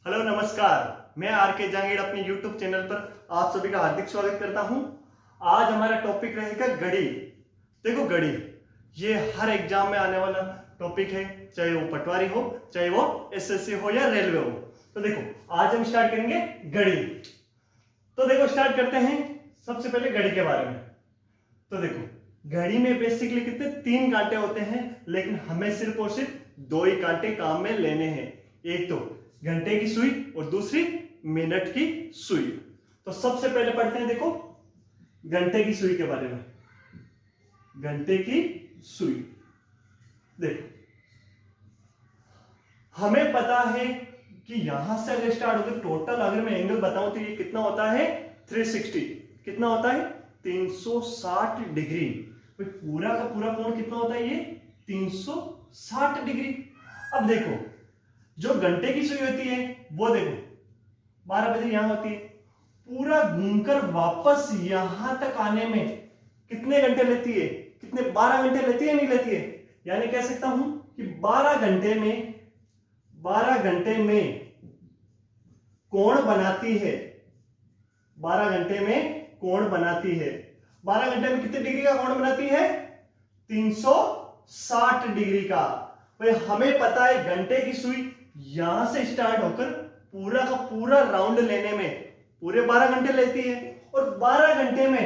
Hello नमस्कार, मैं are के जहांगीर अपने YouTube चैनल पर आप सभी का हार्दिक स्वागत करता हूं। आज हमारा टॉपिक रहेगा घड़ी। देखो घड़ी ये हर एग्जाम में आने वाला टॉपिक है, चाहे वो पटवारी हो, चाहे वो एसएससी हो या रेलवे हो। तो देखो आज हम स्टार्ट करेंगे घड़ी। तो देखो स्टार्ट करते हैं सबसे पहले घड़ी के बारे में। तो देखो घड़ी में बेसिकली कितने 3 कांटे होते हैं, लेकिन हमें सिर्फ और सिर्फ 2 ही कांटे काम में लेने हैं। एक तो घंटे की सुई और दूसरी मिनट की सुई। तो सबसे पहले पढ़ते हैं देखो घंटे की सुई के बारे में। घंटे की सुई देखो, हमें पता है कि यहां से अगर स्टार्ट होकर टोटल अगर मैं एंगल बताऊं तो ये कितना होता है 360। कितना होता है 360 डिग्री। पूरा का पूरा कोण कितना होता है ये 360 डिग्री। अब देखो जो घंटे की सुई होती है वो देखो 12 बजे यहां होती है, पूरा घूमकर वापस यहां तक आने में कितने घंटे लेती है? कितने 12 घंटे लेती है, नहीं लेती है? यानी कह सकता हूं कि 12 घंटे में कोण बनाती है। 12 घंटे में कोण बनाती है। 12 घंटे में कितने डिग्री का कोण बनाती है? 360 डिग्री का। भाई हमें पता है घंटे की सुई यहां से स्टार्ट होकर पूरा का पूरा राउंड लेने में पूरे 12 घंटे लेती है, और 12 घंटे में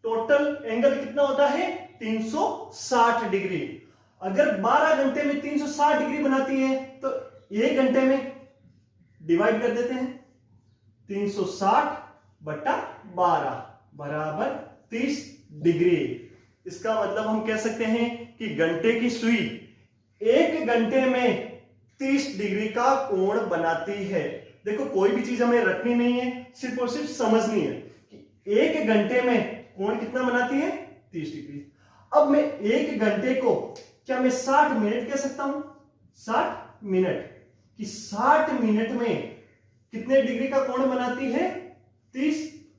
टोटल एंगल कितना होता है 360 डिग्री। अगर 12 घंटे में 360 डिग्री बनाती है तो 1 घंटे में डिवाइड कर देते हैं। 360 बटा 12 बराबर 30 डिग्री। इसका मतलब हम कह सकते हैं कि घंटे की सुई 1 घंटे में 30 डिग्री का कोण बनाती है। देखो कोई भी चीज हमें रखनी नहीं है, सिर्फ और सिर्फ समझनी है कि 1 घंटे में कोण कितना बनाती है 30 डिग्री। अब मैं 1 घंटे को क्या मैं 60 मिनट कह सकता हूं? 60 मिनट कि 60 मिनट में कितने डिग्री का कोण बनाती है 30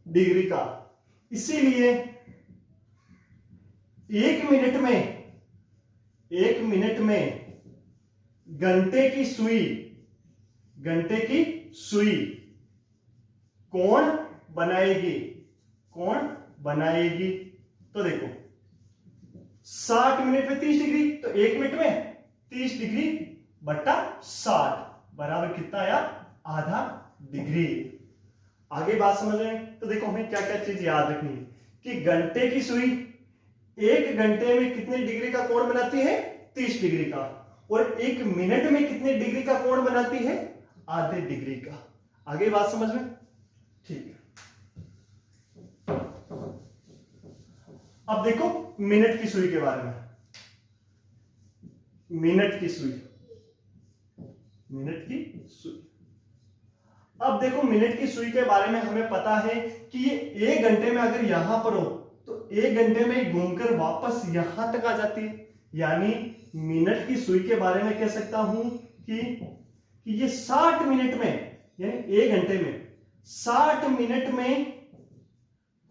डिग्री का। इसीलिए 1 मिनट में घंटे की सुई कोण बनाएगी। तो देखो 60 मिनट में 30 डिग्री, तो 1 मिनट में 30 डिग्री बटा 60 बराबर कितना आया? आधा डिग्री। आगे बात समझ रहे हैं? तो देखो हमें क्या क्या चीज याद रखनी है कि घंटे की सुई 1 घंटे में कितने डिग्री का कोण बनाती है 30 डिग्री का, और 1 मिनट में कितने डिग्री का कोण बनाती है? आधे डिग्री का। आगे बात समझ में? ठीक है। अब देखो मिनट की सुई के बारे में। मिनट की सुई अब देखो मिनट की सुई के बारे में हमें पता है कि ये 1 घंटे में अगर यहां पर हो तो 1 घंटे में घूमकर वापस यहां तक आ जाती है। यानी मिनट की सुई के बारे में कह सकता हूं कि ये 60 मिनट में, यानी 1 घंटे में 60 मिनट में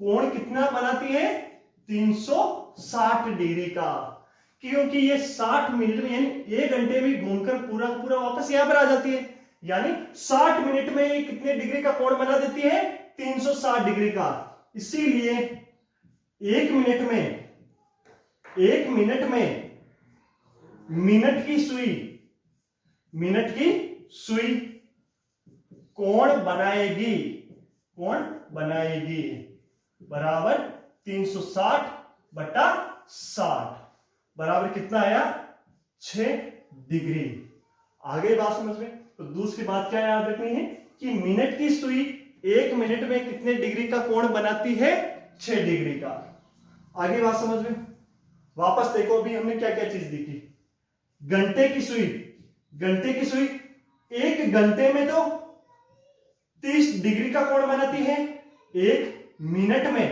कोण कितना बनाती है 360 डिग्री का। क्योंकि ये 60 मिनट में यानी 1 घंटे में घूमकर पूरा पूरा वापस यहां पर आ जाती है। यानी 60 मिनट में ये कितने डिग्री का कोण बना देती है 360 डिग्री का। इसीलिए 1 मिनट में मिनट की सुई कोण बनाएगी बराबर 360 बटा 60 बराबर कितना आया 6 डिग्री। आगे बात समझ में? तो दूसरी बात क्या याद रखनी है कि मिनट की सुई 1 मिनट में कितने डिग्री का कोण बनाती है 6 डिग्री का। आगे बात समझ में? वापस देखो अभी हमने क्या क्या चीज देखी। घंटे की सुई 1 घंटे में तो 30 डिग्री का कोण बनाती है, 1 मिनट में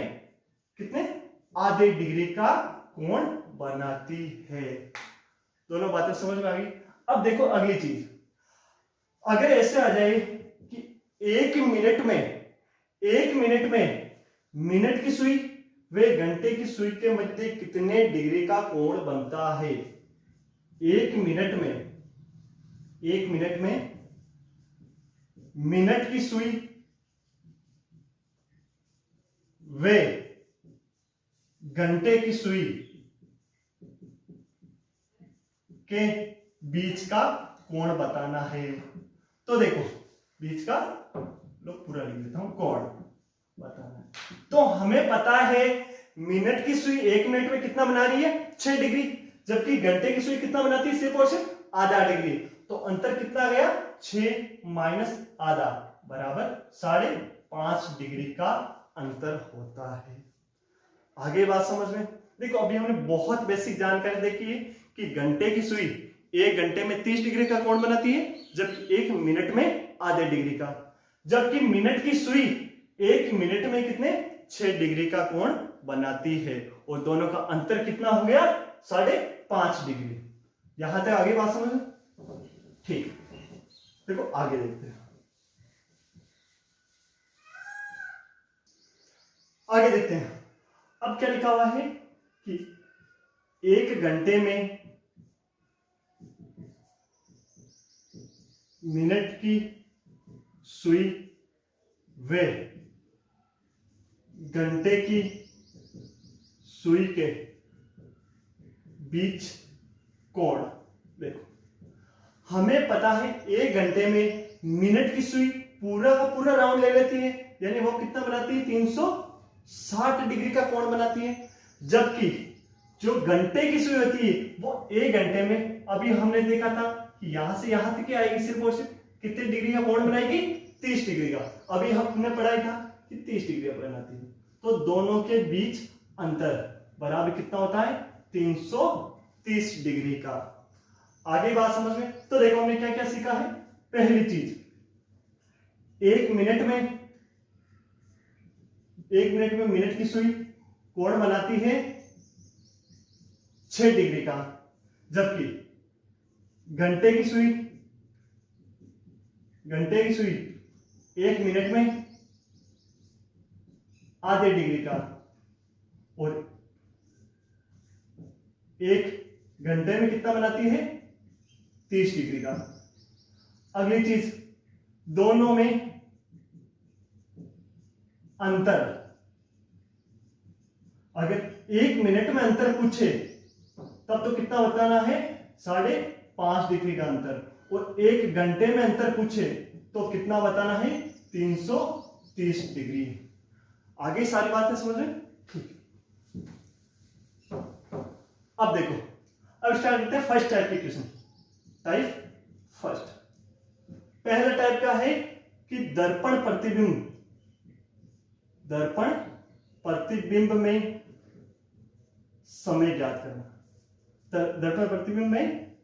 कितने? आधे डिग्री का कोण बनाती है। दोनों बातें समझ में आ गई। अब देखो अगली चीज, अगर ऐसे आ जाए कि 1 मिनट में मिनट की सुई वे घंटे की सुई के मध्य कितने डिग्री का कोण बनता है? 1 मिनट में मिनट की सुई व घंटे की सुई के बीच का कोण बताना है। तो देखो बीच का पूरा लिख देता हूं, कोण बताना है। तो हमें पता है मिनट की सुई 1 मिनट में कितना बना रही है, 6 डिग्री, जबकि घंटे की सुई कितना बनाती है, सिर्फ और सिर्फ आधा डिग्री। तो अंतर कितना गया, 6 माइनस आधा बराबर 5.5 डिग्री का अंतर होता है। आगे बात समझ में। देखो अभी हमने बहुत बेसिक जानकारी देखी है कि घंटे की सुई 1 घंटे में 30 डिग्री का कोण बनाती है, जबकि 1 मिनट में आधे डिग्री का। जबकि मिनट की सुई 1 मिनट में कितने, 6 डिग्री का कोण बनाती है, और दोनों का अंतर कितना हो गया, 5.5 डिग्री। यहां तक आगे बात समझ में, ठीक। देखो आगे देखते हैं, आगे देखते हैं। अब क्या लिखा हुआ है कि 1 घंटे में मिनट की सुई व घंटे की सुई के बीच कोण। देखो हमें पता है 1 घंटे में मिनट की सुई पूरा का पूरा राउंड ले लेती है, यानी वो कितना बनाती है, 360 डिग्री का कोण बनाती है। जबकि जो घंटे की सुई होती है वो 1 घंटे में, अभी हमने देखा था कि यहां से यहां तक आएगी, सिर्फ और सिर्फ कितने डिग्री का कोण बनाएगी, 30 डिग्री का। अभी हमने पढ़ा था कि 30 डिग्री का बनाती है। तो दोनों के बीच अंतर बराबर कितना होता है, 330 डिग्री का। आगे बात समझ में। तो देखो हमने क्या क्या सीखा है। पहली चीज, 1 मिनट में मिनट की सुई कोण बनाती है 6 डिग्री का, जबकि घंटे की सुई 1 मिनट में आधे डिग्री का, और 1 घंटे में कितना बनाती है, 30 डिग्री का। अगली चीज, दोनों में अंतर, अगर 1 मिनट में अंतर पूछे तब तो कितना बताना है, 5.5 डिग्री का अंतर, और 1 घंटे में अंतर पूछे तो कितना बताना है, 330 डिग्री। आगे सारी बातें समझ रहे, ठीक। अब देखो, अब स्टार्ट करते हैं फर्स्ट टाइप के क्वेश्चन। टाइप फर्स्ट, पहला टाइप का है कि दर्पण प्रतिबिंब में समय ज्ञात करना। दर्पण प्रतिबिंब में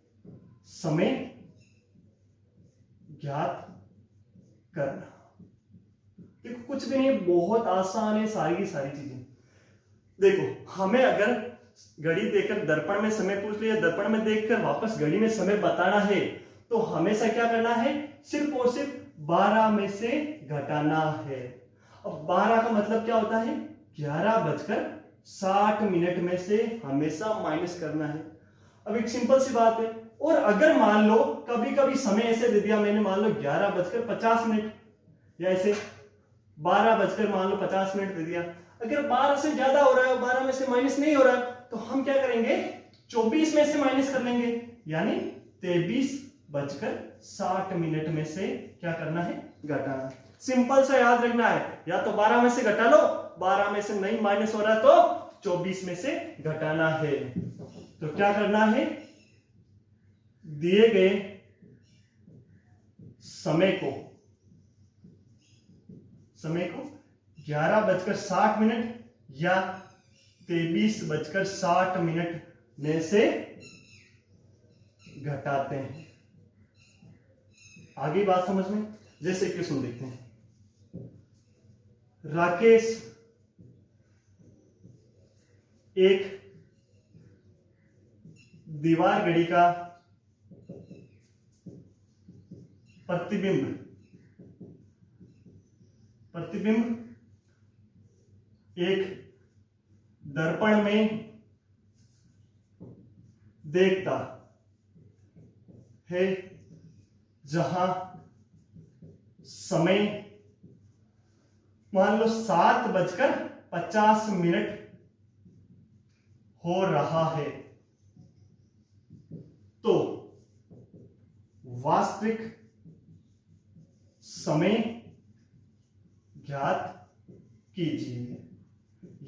समय ज्ञात करना। देखो कुछ भी नहीं, बहुत आसान है सारी की सारी चीजें। देखो हमें अगर घड़ी देखकर दर्पण में समय पूछ लिया, दर्पण में देखकर वापस घड़ी में समय बताना है, तो हमेशा क्या करना है, सिर्फ और सिर्फ 12 में से घटाना है। अब 12 का मतलब क्या होता है, 11:60 में से हमेशा माइनस करना है। अब एक सिंपल सी बात है। और अगर मान लो कभी कभी समय ऐसे दे दिया मैंने, मान लो 11:50 या ऐसे 12:50 दे दिया, अगर 12 से ज्यादा हो रहा है और 12 में से माइनस नहीं हो रहा है, तो हम क्या करेंगे, 24 में से माइनस कर लेंगे, यानी 23:60 में से क्या करना है, घटाना। सिंपल सा याद रखना है, या तो 12 में से घटा लो, 12 में से नहीं माइनस हो रहा है तो 24 में से घटाना है। तो क्या करना है, दिए गए समय को 11:60 या 23:60 में से घटाते हैं। आगे बात समझ में, जैसे क्वेश्चन देखते हैं। राकेश एक दीवार घड़ी का प्रतिबिंब एक दर्पण में देखता है, जहां समय मान लो 7:50 हो रहा है, तो वास्तविक समय ज्ञात कीजिए।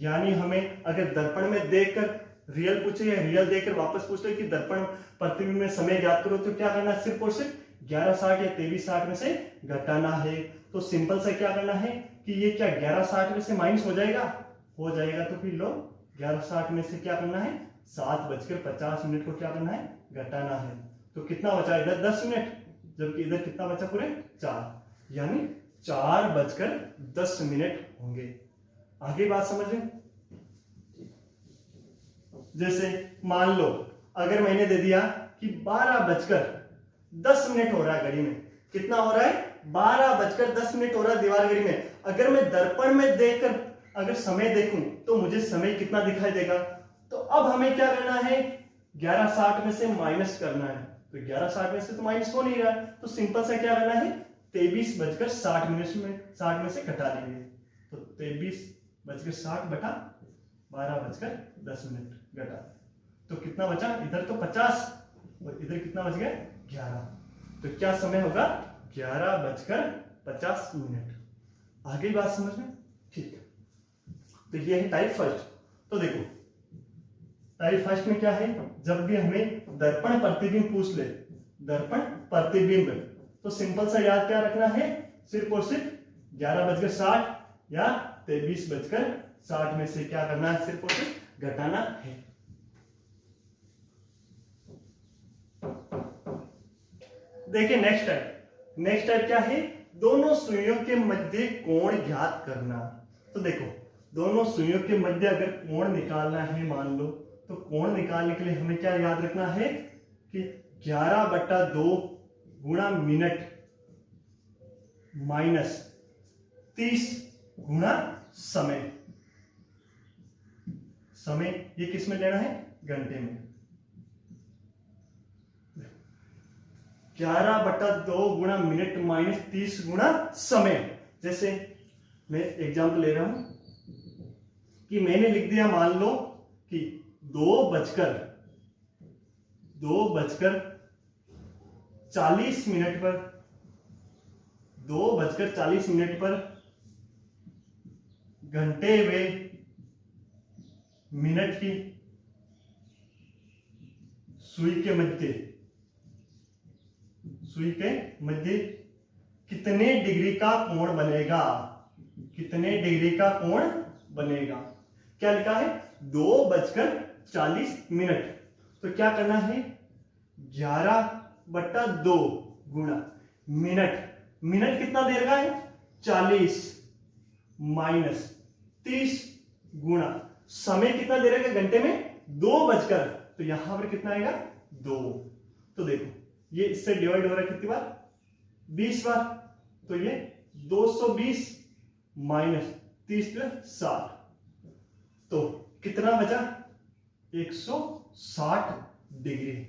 यानी हमें अगर दर्पण में देखकर रियल पूछे या रियल देखकर वापस पूछ ले कि दर्पण प्रतिबिंब में समय ज्ञात करो, तो क्या करना है, सिर्फ और सिर्फ 1160 या 2360 में से घटाना है। तो सिंपल से क्या करना है कि ये क्या 1160 में से माइनस हो जाएगा, तो फिर लो 1160 में से क्या करना है, 7:50 को क्या करना है, घटाना है। तो कितना बचा इधर 10 मिनट, जबकि इधर कितना बचा पूरे 4, यानी 4:10 होंगे। आगे बात समझ रहे? जैसे मान लो अगर मैंने दे दिया कि 12:10 हो रहा है घड़ी में, कितना हो रहा है, 12:10 हो रहा है दीवार घड़ी में। अगर मैं दर्पण में देखकर अगर समय देखूं तो मुझे समय कितना दिखाई देगा। तो अब हमें क्या करना है, 1160 में से माइनस करना है। तो 1160 में से तो माइनस हो नहीं रहा है, तो सिंपल से क्या करना है, 23:60 में से घटा देंगे। तो 23:60 बटा 12:10 घटा, तो कितना बचा, इधर तो 50 और इधर कितना बच गया 11। तो क्या समय होगा, 11:50। आगे बात समझ में? ठीक है। तो ये है टाइप फर्स्ट। तो देखो टाइप फर्स्ट में क्या है, जब भी हमें दर्पण प्रतिबिंब पूछ ले, दर्पण प्रतिबिंब, तो सिंपल सा याद क्या रखना है, सिर्फ और सिर्फ 11:60 या 23:60 में से क्या करना है, सिर्फ और सिर्फ घटाना है। देखिए नेक्स्ट टाइप क्या है, दोनों सुइयों के मध्य कोण ज्ञात करना। तो देखो दोनों सुइयों के मध्य अगर कोण निकालना है मान लो, तो कोण निकालने के लिए हमें क्या याद रखना है कि 11/2 गुणा मिनट माइनस 30 गुणा समय। समय ये किस में लेना है, घंटे में। 11/2 गुणा मिनट माइनस 30 गुणा समय। जैसे मैं एग्जाम्पल ले रहा हूं कि मैंने लिख दिया मान लो कि 2:40 पर 2:40 पर घंटे व मिनट की सुई के मध्य कितने डिग्री का कोण बनेगा, क्या लिखा है 2:40। तो क्या करना है, 11/2 गुणा मिनट कितना देर का है 40 माइनस 30 गुणा समय कितना देर का घंटे में 2 तो यहां पर कितना आएगा 2। तो देखो ये इससे डिवाइड हो रहा है कितनी बार, 20 बार। तो ये 220 माइनस 30 + 60, तो कितना बचा 160 डिग्री।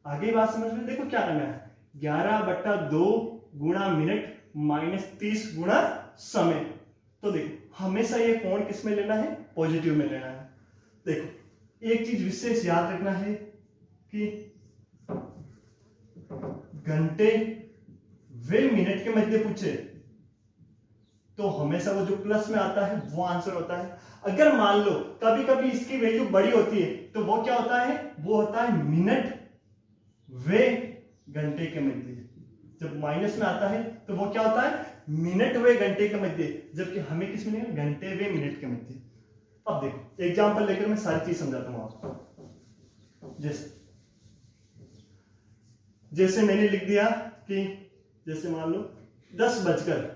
आगे बात समझ में, देखो क्या करना है, 11/2 गुणा मिनट माइनस 30 गुणा समय। तो देखो हमेशा ये कोण किस में लेना है, पॉजिटिव में लेना है। देखो एक चीज विशेष याद रखना है कि घंटे वे मिनट के मध्य पूछे तो हमेशा वो जो प्लस में आता है वो आंसर होता है। अगर मान लो कभी कभी इसकी वैल्यू बड़ी होती है तो वो क्या होता है, वो होता है मिनट वे घंटे के मध्य। जब माइनस में आता है तो वो क्या होता है, मिनट वे घंटे के मध्य, जबकि हमें किस में घंटे वे मिनट के मध्य। अब देखो एग्जांपल लेकर मैं सारी चीज समझाता हूं आपको। जैसे मैंने लिख दिया कि जैसे मान लो 10:10 पर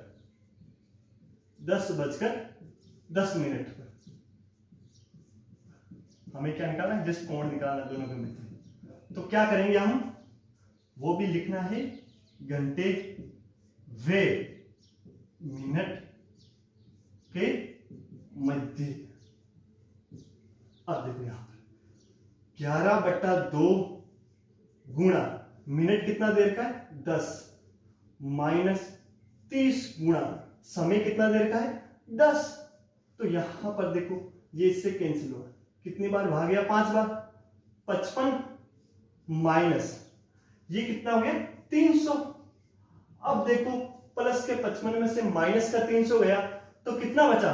हमें क्या निकालना है, जस्ट कोण निकालना दोनों के मध्य। तो क्या करेंगे हम, वो भी लिखना है घंटे वे मिनट के मध्य। अब देखो यहां पर 11/2 गुणा मिनट कितना देर का है 10 माइनस 30 गुणा समय कितना देर का है 10। तो यहां पर देखो ये इससे कैंसिल हुआ, कितनी बार भाग गया 5 बार, 55 माइनस ये कितना हो गया 300। अब देखो प्लस के 55 में से माइनस का 300 गया तो कितना बचा,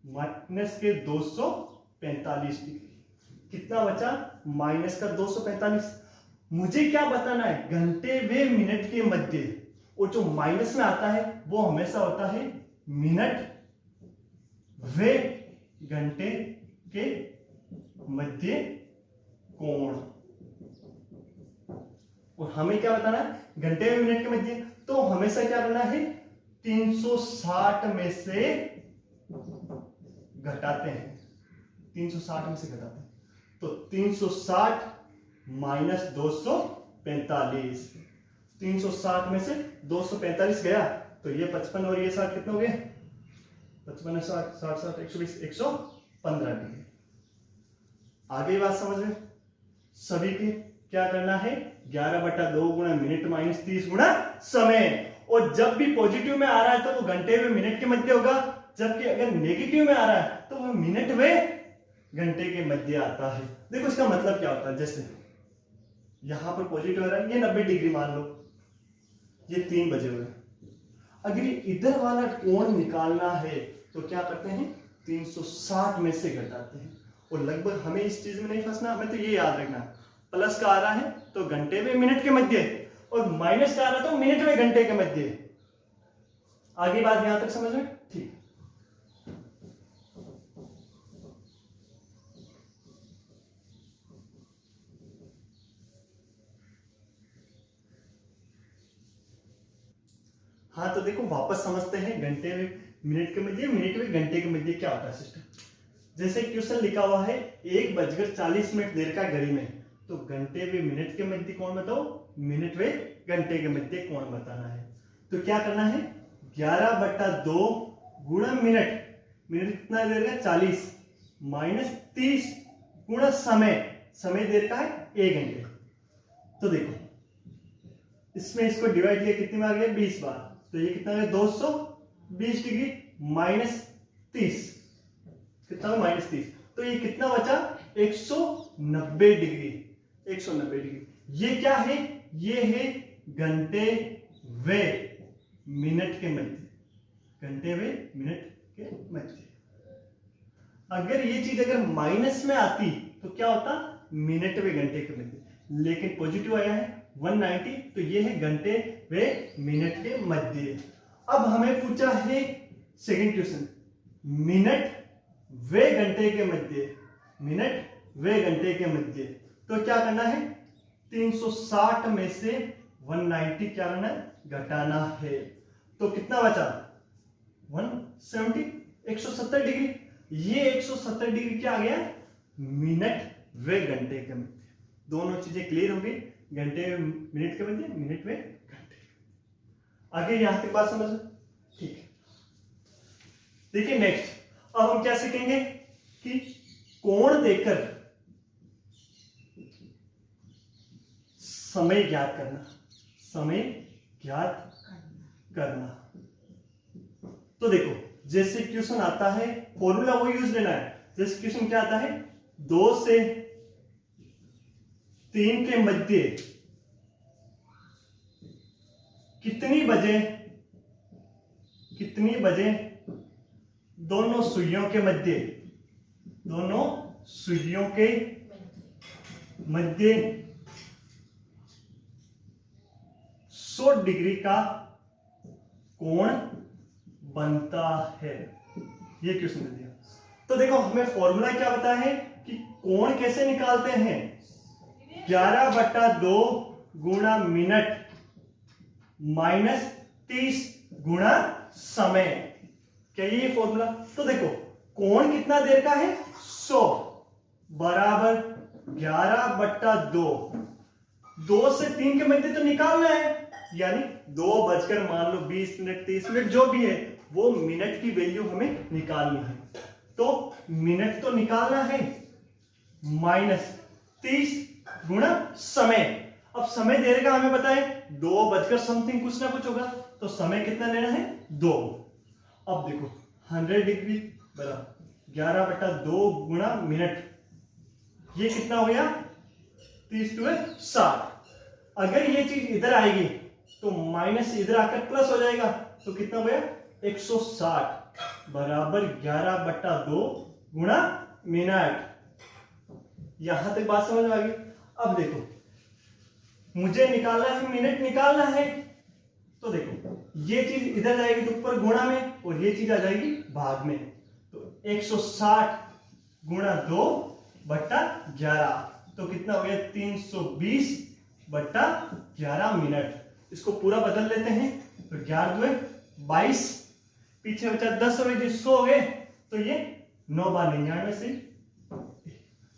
माइनस के 245 डिग्री। कितना बचा, माइनस का 245। मुझे क्या बताना है, घंटे व मिनट के मध्य, और जो माइनस में आता है वो हमेशा होता है मिनट व घंटे के मध्य कोण। और हमें क्या बताना है, घंटे व मिनट के मध्य, तो हमेशा क्या करना है 360 में से घटाते हैं, 360 में से घटाते हैं। तो 360 माइनस 245, 360 में से 245 गया तो ये 55 और ये 60 कितना हो गया, 55 60 60 60 120 115 डिग्री। आगे बात समझ में सभी के क्या करना है, 11/2 गुणा मिनट माइनस 30 गुणा समय। और जब भी पॉजिटिव में आ रहा है तो वो घंटे व मिनट के मध्य होगा, जबकि अगर नेगेटिव में आ रहा है तो वो मिनट व घंटे के मध्य आता है। देखो इसका मतलब क्या होता है, जैसे यहां पर पॉजिटिव आ रहा है, ये 90 डिग्री मान लो, ये 3 बजे हुए, अगर इधर वाला कोण निकालना है तो क्या करते हैं 360 में से घटाते हैं। और लगभग हमें इस चीज में नहीं फंसना, हमें तो ये याद रखना, प्लस का आ रहा है तो घंटे व मिनट के मध्य, और माइनस का आ रहा है तो मिनट व घंटे के मध्य। आगे बात यहां तक समझ में ठीक। हाँ तो देखो वापस समझते हैं, घंटे व मिनट के मध्य, मिनट व घंटे के मध्य क्या होता है सिस्टम। जैसे क्वेश्चन लिखा हुआ है 1:40 देर का घड़ी में, तो घंटे व मिनट के मध्य कौन बताओ, मिनट व घंटे के मध्य कौन बताना है। तो क्या करना है, 11/2 गुणा मिनट, मिनट कितना देर का 40, माइनस 30 गुणा समय, समय देर का है 1 घंटे। तो देखो इसमें इसको डिवाइड किया कितनी बार गया 20 बार, तो ये कितना है 220 डिग्री माइनस 30, कितना माइनस 30, तो ये कितना बचा 190 डिग्री, 190 डिग्री। ये क्या है, ये है घंटे व मिनट के मध्य, घंटे व मिनट के मध्य। अगर ये चीज अगर माइनस में आती तो क्या होता, मिनट व घंटे के मध्य, लेकिन पॉजिटिव आया है 190, तो ये है घंटे व मिनट के मध्य। अब हमें पूछा है सेकंड क्वेश्चन, मिनट व घंटे के मध्य, मिनट व घंटे के मध्य, तो क्या करना है 360 में से 190 क्या करना है, घटाना है। तो कितना बचा 170, 170 डिग्री। ये 170 डिग्री क्या आ गया, मिनट व घंटे के मध्य। दोनों चीजें क्लियर हो गई, घंटे मिनट के मध्य, मिनट व घंटे। आगे यहां तक बात समझ ठीक है। देखिए नेक्स्ट, अब हम क्या सीखेंगे कि कोण देकर समय ज्ञात करना, समय ज्ञात करना। तो देखो जैसे क्वेश्चन आता है फॉर्मूला वो यूज लेना है। जैसे क्वेश्चन क्या आता है, 2 से 3 के मध्य कितनी बजे दोनों सुइयों के मध्य, दोनों सुइयों के मध्य 100 डिग्री का कोण बनता है। ये क्वेश्चन दे दिया। तो देखो हमें फॉर्मूला क्या पता है कि कोण कैसे निकालते हैं, 11/2 गुणा मिनट माइनस 30 गुणा समय। क्या ये फॉर्मूला। तो देखो कोण कितना देर का है 100 बराबर 11/2, 2 से 3 के मध्य तो निकालना है, यानी 2 बजकर मान लो 20 मिनट 30 मिनट जो भी है वो मिनट की वैल्यू हमें निकालनी है। तो मिनट तो निकालना है, माइनस 30 गुणा समय। अब समय देने का हमें पता है 2 समथिंग कुछ ना कुछ होगा, तो समय कितना लेना है 2। अब देखो 100 डिग्री बराबर 11/2 गुणा मिनट, ये कितना हो गया 30 × 60। अगर ये चीज इधर आएगी तो माइनस इधर आकर प्लस हो जाएगा, तो कितना हो गया 160 बराबर 11/2 गुणा मिनट। यहां तक बात समझ में आ गई। अब देखो मुझे निकालना है, मिनट निकालना है, तो देखो ये चीज इधर जाएगी तो ऊपर गुणा में, और ये चीज आ जाएगी भाग में, तो 160 गुणा 2/11, तो कितना हो गया 320/11 मिनट। इसको पूरा बदल लेते हैं, तो 11 × 2 = 22, पीछे बचा 10 हो गए, 100 हो गए, तो ये 9 बार 99 से,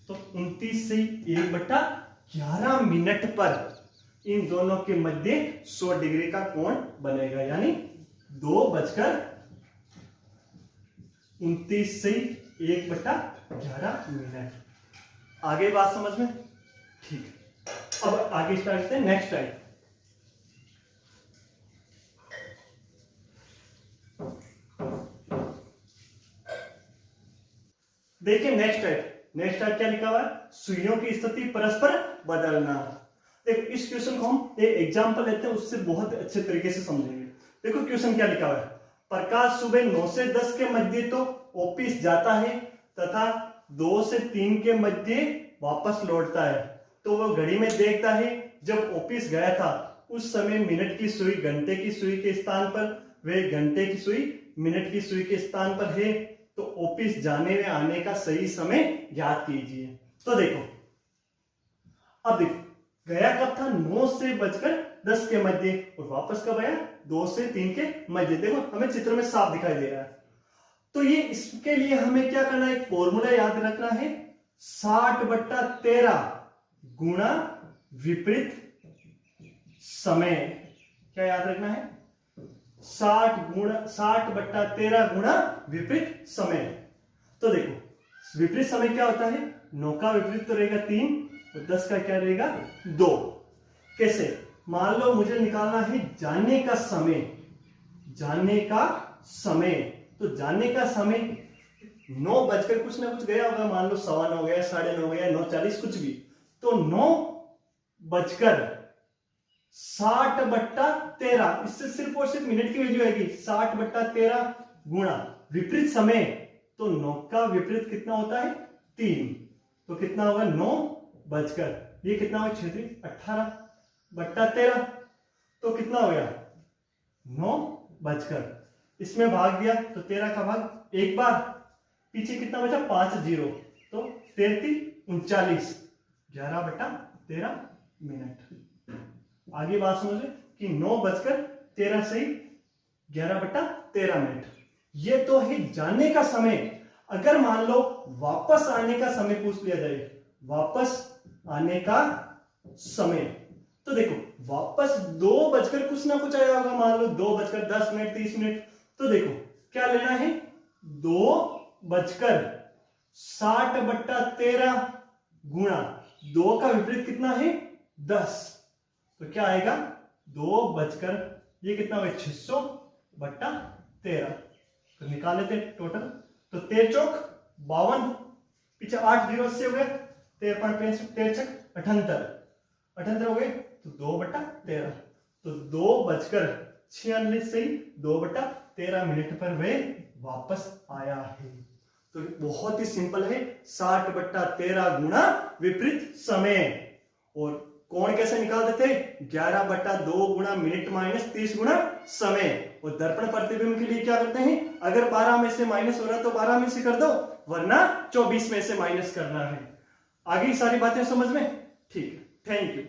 तो 29 से 1/11 मिनट पर इन दोनों के मध्य 100 डिग्री का कोण बनेगा, यानी 2:29 से 1/11 मिनट। आगे बात समझ में? ठीक। अब आगे स्टार्ट करते हैं नेक्स्ट टाइप। देखिए नेक्स्ट टाइप क्या लिखा हुआ है, सुइयों की स्थिति परस्पर बदलना। देखो इस क्वेश्चन को हम एक एग्जांपल लेते हैं, उससे बहुत अच्छे तरीके से समझेंगे। देखो क्वेश्चन क्या लिखा हुआ है, प्रकाश सुबह 9 से 10 के मध्य तो ऑफिस जाता है तथा 2 से 3 के मध्य वापस लौटता है। तो वो घड़ी में देखता है जब ऑफिस गया था उस समय मिनट की सुई घंटे की सुई के स्थान पर, वे घंटे की सुई मिनट की सुई के स्थान पर है, तो ऑफिस जाने में आने का सही समय ज्ञात कीजिए। तो देखो अब देखो गया कब था 9 से 10 के मध्य, और वापस कब आया 2 से 3 के मध्य। देखो हमें चित्र में साफ दिखाई दे रहा है। तो ये इसके लिए हमें क्या करना है, एक फॉर्मूला याद रखना है, 60/13 गुणा विपरीत समय। क्या याद रखना है, 60/13 गुणा विपरीत समय। तो देखो विपरीत समय क्या होता है, 9 का विपरीत तो रहेगा 3, और 10 का क्या रहेगा 2। कैसे, मान लो मुझे निकालना है जाने का समय, तो जाने का समय 9 बजकर कुछ ना कुछ गया होगा, मान लो 9:15 हो गया, 9:30 हो गया, 9:40 कुछ भी, तो 9:60/13, इससे सिर्फ और सिर्फ मिनट की वैल्यू आएगी, 60/13 गुणा विपरीत समय, तो 9 का विपरीत कितना होता है 3, तो कितना होगा 9 ये कितना होगा 18/13, तो कितना हो गया 9 इसमें भाग दिया तो 13 का भाग एक बार, पीछे कितना बचा 5 0, तो 33 11/13 मिनट। आगे बात समझे कि 9:13 से 11/13 मिनट, ये तो है जाने का समय। अगर मान लो वापस आने का समय पूछ लिया जाए, वापस आने का समय, तो देखो वापस 2 बजकर कुछ ना कुछ आया होगा, मान लो 2:10 मिनट 30 मिनट, तो देखो क्या लेना है 2:60/13 गुणा 2 का विपरीत कितना है 10, तो क्या आएगा 2 ये कितना होगा 600/13, तो निकाल लेते टोटल, तो 13 चौक 52, पीछे 8 0 से हो गया, 13 78 हो गए, तो 2/13, तो 2:46 से 2/13 मिनट पर वे वापस आया है। तो बहुत ही सिंपल है, 60/13 गुणा विपरीत समय। और कोण कैसे निकाल देते, 11/2 गुणा मिनट माइनस 30 गुणा समय। और दर्पण प्रतिबिंब के लिए क्या करते हैं, अगर 12 में से माइनस हो रहा है तो 12 में से कर दो, वरना 24 में से माइनस करना है। आगे सारी बातें समझ में, ठीक है, थैंक यू।